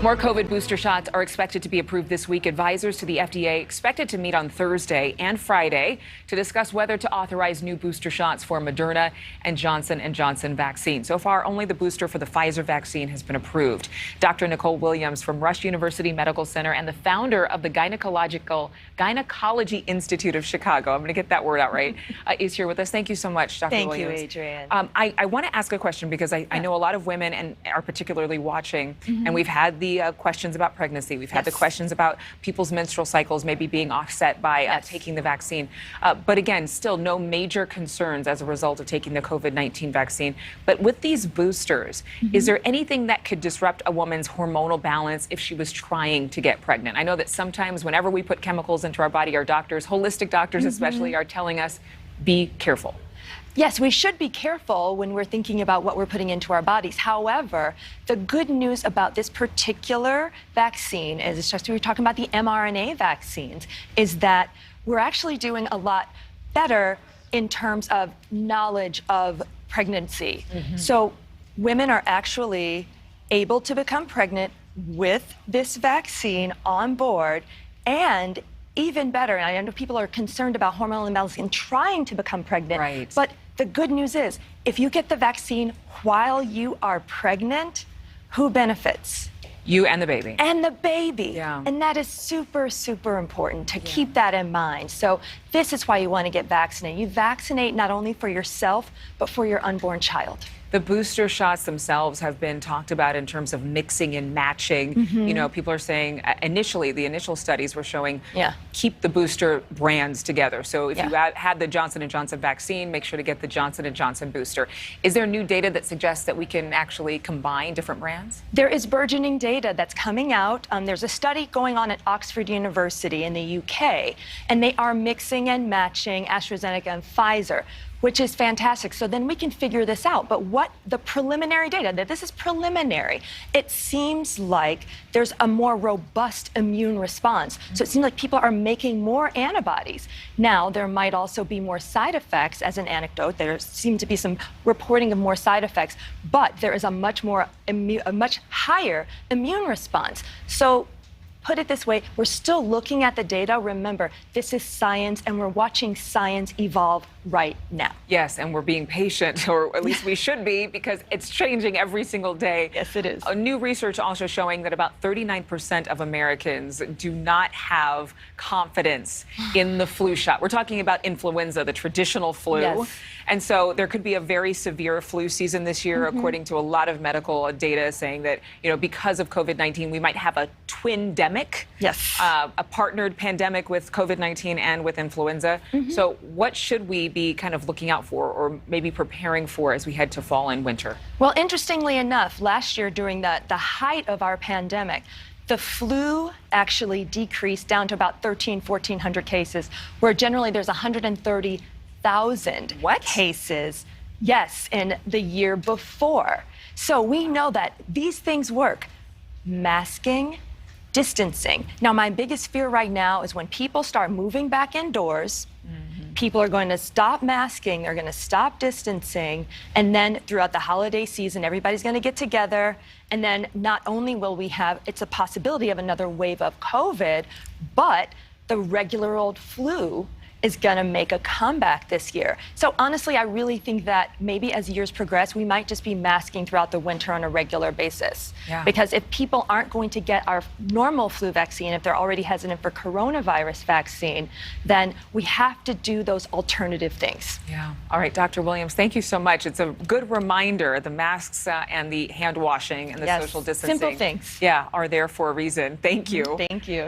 More COVID booster shots are expected to be approved this week. Advisors to the FDA expected to meet on Thursday and Friday to discuss whether to authorize new booster shots for Moderna and Johnson & Johnson vaccine. So far, only the booster for the Pfizer vaccine has been approved. Dr. Nicole Williams from Rush University Medical Center and the founder of the Gynecology Institute of Chicago, I'm going to get that word out right, is here with us. Thank you so much, Dr. Williams. Thank you, Adrienne. I want to ask a question because I know a lot of women and are particularly watching, and we've had the questions about pregnancy. We've had the questions about people's menstrual cycles maybe being offset by taking the vaccine. But again, still no major concerns as a result of taking the COVID-19 vaccine. But with these boosters, is there anything that could disrupt a woman's hormonal balance if she was trying to get pregnant? I know that sometimes whenever we put chemicals into our body, our doctors, holistic doctors especially, are telling us, be careful. Yes, we should be careful when we're thinking about what we're putting into our bodies. However, the good news about this particular vaccine is, just we were talking about the mRNA vaccines, is that we're actually doing a lot better in terms of knowledge of pregnancy. So women are actually able to become pregnant with this vaccine on board, and even better, and I know people are concerned about hormonal imbalance in trying to become pregnant, but the good news is, if you get the vaccine while you are pregnant, who benefits? You and the baby. And the baby. Yeah. And that is super, super important to keep that in mind. So this is why you want to get vaccinated. You vaccinate not only for yourself, but for your unborn child. The booster shots themselves have been talked about in terms of mixing and matching. You know, people are saying initially, the initial studies were showing keep the booster brands together. So if you had the Johnson & Johnson vaccine, make sure to get the Johnson & Johnson booster. Is there new data that suggests that we can actually combine different brands? There is burgeoning data that's coming out. There's a study going on at Oxford University in the UK, and they are mixing and matching AstraZeneca and Pfizer, which is fantastic. So then we can figure this out. But what the preliminary data, that this is preliminary, it seems like there's a more robust immune response. So it seems like people are making more antibodies. Now, there might also be more side effects. As an anecdote, there seem to be some reporting of more side effects, but there is a much higher immune response. So put it this way, we're still looking at the data. Remember, this is science, and we're watching science evolve right now. Yes, and we're being patient, or at least we should be, because it's changing every single day. Yes, it is. New research also showing that about 39% of Americans do not have confidence in the flu shot. We're talking about influenza, the traditional flu. Yes. And so there could be a very severe flu season this year, according to a lot of medical data saying that, you know, because of COVID-19, we might have a twin-demic, a partnered pandemic with COVID-19 and with influenza. So what should we be kind of looking out for, or maybe preparing for as we head to fall and winter? Well, interestingly enough, last year during the height of our pandemic, the flu actually decreased down to about 1,400 cases, where generally there's 130,000 cases, in the year before. So we know that these things work. Masking, distancing. Now, my biggest fear right now is when people start moving back indoors, people are going to stop masking, they're going to stop distancing, and then throughout the holiday season, everybody's going to get together, and then not only will we have, it's a possibility of another wave of COVID, but the regular old flu is going to make a comeback this year. So honestly, I really think that maybe as years progress, we might just be masking throughout the winter on a regular basis. Because if people aren't going to get our normal flu vaccine, if they're already hesitant for coronavirus vaccine, then we have to do those alternative things. All right, Dr. Williams, thank you so much. It's a good reminder, the masks and the hand washing and the social distancing. Simple things. Are there for a reason. Thank you. Thank you.